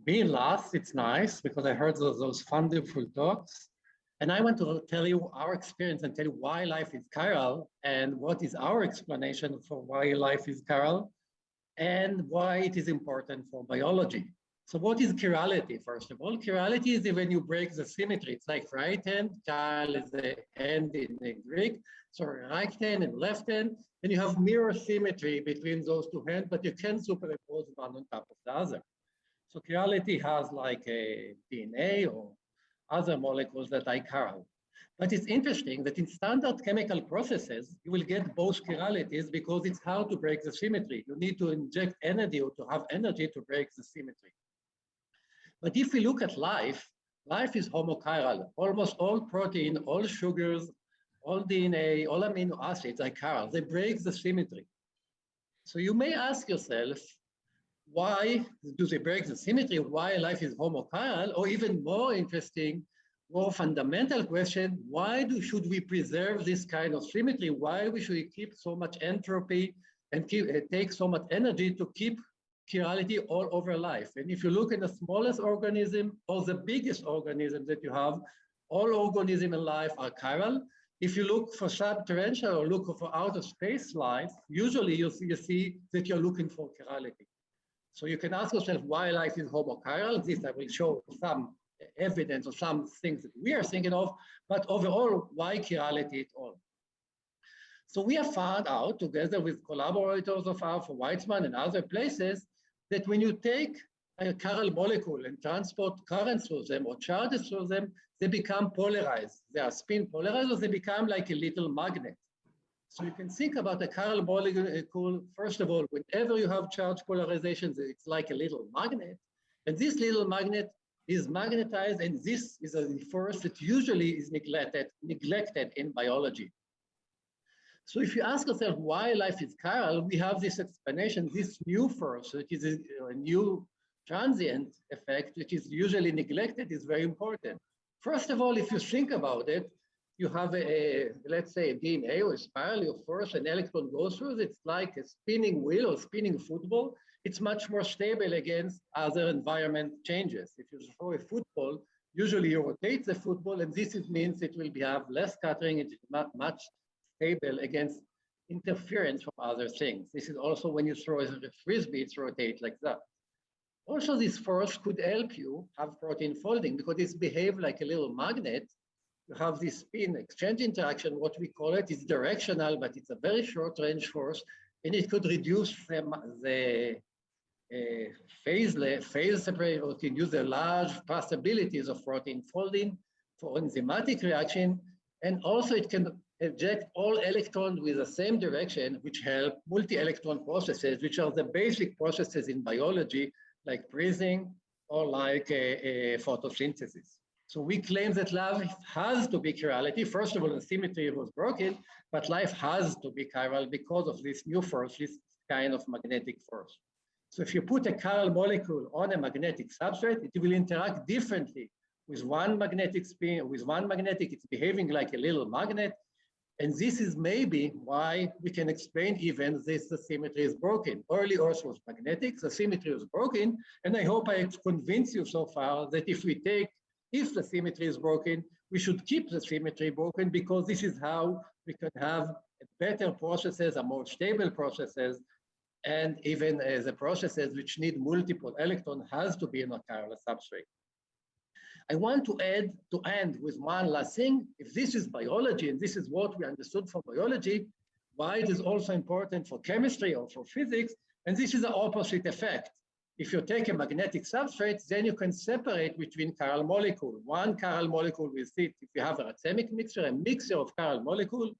being last, it's nice because I heard those wonderful talks. And I want to tell you our experience and tell you why life is chiral and what is our explanation for why life is chiral and why it is important for biology. So what is chirality, first of all? Chirality is when you break the symmetry. It's like right hand, chiral is the hand in the Greek, so right hand and left hand, and you have mirror symmetry between those two hands, but you can superimpose one on top of the other. So chirality has like a DNA or other molecules that are chiral. But it's interesting that in standard chemical processes, you will get both chiralities because it's how to break the symmetry. You need to inject energy or to have energy to break the symmetry. But if we look at life, life is homochiral. Almost all protein, all sugars, all DNA, all amino acids are chiral. They break the symmetry. So you may ask yourself, why do they break the symmetry? Why life is homochiral? Or even more interesting, more fundamental question, why should we preserve this kind of symmetry? Why should we keep so much entropy and take so much energy to keep chirality all over life? And if you look at the smallest organism or the biggest organism that you have, all organisms in life are chiral. If you look for subterranean or look for outer space life, usually you see that you're looking for chirality. So you can ask yourself why life is homochiral. This I will show some evidence or some things that we are thinking of, but overall, why chirality at all? So we have found out, together with collaborators of ours from Weizmann and other places, that when you take a chiral molecule and transport currents through them or charges through them, they become polarized. They are spin polarized, or they become like a little magnet. So you can think about a chiral molecule, first of all, whenever you have charge polarizations, it's like a little magnet. And this little magnet is magnetized, and this is a force that usually is neglected in biology. So if you ask yourself why life is chiral, we have this explanation, this new force, which is a new transient effect, which is usually neglected, is very important. First of all, if you think about it, you have let's say a DNA or a spiral, your force, an electron goes through, it's like a spinning wheel or spinning football. It's much more stable against other environment changes. If you throw a football, usually you rotate the football, and this means it will have less scattering, it's much stable against interference from other things. This is also when you throw a frisbee, it's rotate like that. Also, this force could help you have protein folding because it's behave like a little magnet. You have this spin exchange interaction, what we call it is directional, but it's a very short range force, and it could reduce the phase separation, or can use the large possibilities of protein folding for enzymatic reaction. And also it can eject all electrons with the same direction, which help multi-electron processes, which are the basic processes in biology, like breathing or like photosynthesis. So we claim that life has to be chirality. First of all, the symmetry was broken, but life has to be chiral because of this new force, this kind of magnetic force. So if you put a chiral molecule on a magnetic substrate, it will interact differently with one magnetic spin. With one magnetic, it's behaving like a little magnet. And this is maybe why we can explain even this, the symmetry is broken. Early Earth was magnetic, the symmetry was broken. And I hope I convinced you so far that if the symmetry is broken, we should keep the symmetry broken, because this is how we can have better processes, a more stable processes, and even the processes which need multiple electrons has to be in a chiral substrate. I want to end with one last thing. If this is biology and this is what we understood from biology, why it is also important for chemistry or for physics, and this is the opposite effect. If you take a magnetic substrate, then you can separate between chiral molecules. One chiral molecule will sit, if you have a racemic mixture, a mixture of chiral molecules,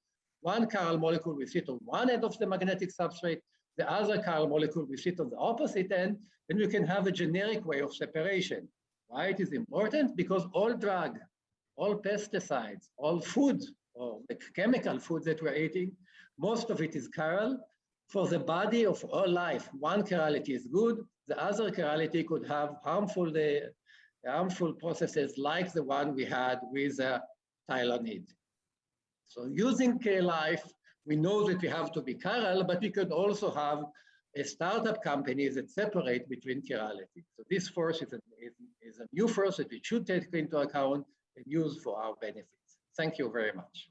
one chiral molecule will sit on one end of the magnetic substrate, the other chiral molecule will sit on the opposite end, and you can have a generic way of separation. Why it is important? Because all drug, all pesticides, all food, or the chemical food that we're eating, most of it is chiral. For the body of all life, one chirality is good, the other chirality could have harmful processes like the one we had with thionide. So using K-life, we know that we have to be chiral, but we could also have startup companies that separate between chirality. So this force is a new force that we should take into account and use for our benefits. Thank you very much.